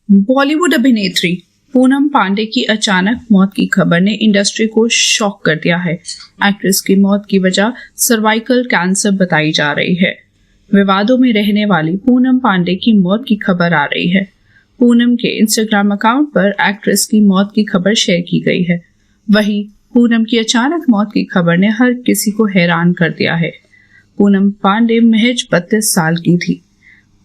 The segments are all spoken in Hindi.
बॉलीवुड अभिनेत्री पूनम पांडे की अचानक मौत की खबर ने इंडस्ट्री को शॉक कर दिया है। एक्ट्रेस की मौत की वजह सर्वाइकल कैंसर बताई जा रही है। विवादों में रहने वाली पूनम पांडे की मौत की खबर आ रही है। पूनम के इंस्टाग्राम अकाउंट पर एक्ट्रेस की मौत की खबर शेयर की गई है। वहीं पूनम की अचानक मौत की खबर ने हर किसी को हैरान कर दिया है। पूनम पांडे महज 32 साल की थी।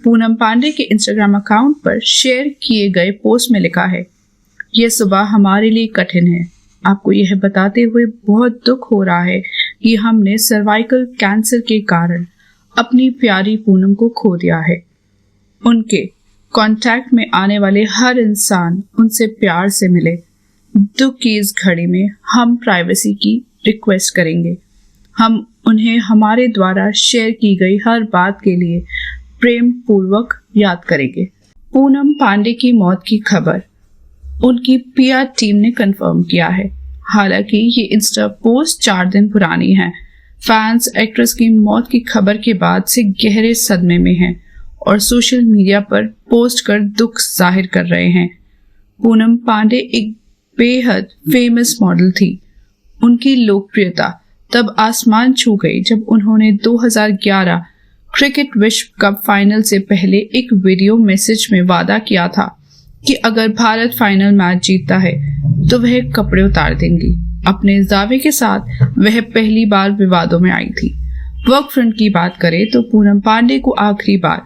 पूनम पांडे के इंस्टाग्राम अकाउंट पर शेयर किए गए पोस्ट में लिखा है, यह सुबह हमारे लिए कठिन है। आपको यह बताते हुए बहुत दुख हो रहा है कि हमने सर्वाइकल कैंसर के कारण अपनी प्यारी पूनम को खो दिया है। उनके कांटेक्ट में आने वाले हर इंसान उनसे प्यार से मिले। दुख की इस घड़ी में हम प्राइवेसी की रिक्वेस्ट करेंगे। हम उन्हें हमारे द्वारा शेयर की गई हर बात के लिए प्रेम पूर्वक याद करेंगे। पूनम पांडे की मौत की खबर उनकी पीआर टीम ने कंफर्म किया है। हालांकि ये इंस्टा पोस्ट 4 दिन पुरानी है। फैंस एक्ट्रेस की मौत की खबर के बाद से गहरे सदमे में हैं और सोशल मीडिया पर पोस्ट कर दुख जाहिर कर रहे हैं। पूनम पांडे एक बेहद फेमस मॉडल थी। उनकी लोकप्रियता तब आसमान छू गई जब उन्होंने 2011 क्रिकेट विश्व कप फाइनल से पहले एक वीडियो मैसेज में वादा किया था कि अगर भारत फाइनल मैच जीतता है तो वह कपड़े उतार देंगी। अपने दावे के साथ वह पहली बार विवादों में आई थी। वर्क फ्रंट की बात करें तो पूनम पांडे को आखिरी बार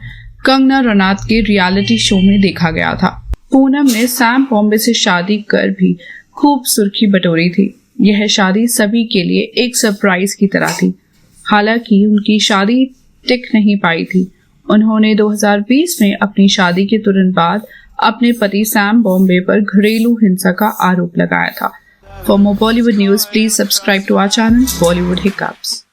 कंगना रनौत के रियलिटी शो में देखा गया था। पूनम ने सैम बॉम्बे से शादी कर भी खूब सुर्खी बटोरी थी। यह शादी सभी के लिए एक सरप्राइज की तरह थी। हालांकि उनकी शादी टिक नहीं पाई थी। उन्होंने 2020 में अपनी शादी के तुरंत बाद अपने पति सैम बॉम्बे पर घरेलू हिंसा का आरोप लगाया था। For more Bollywood news please subscribe to our channel Bollywood hiccups.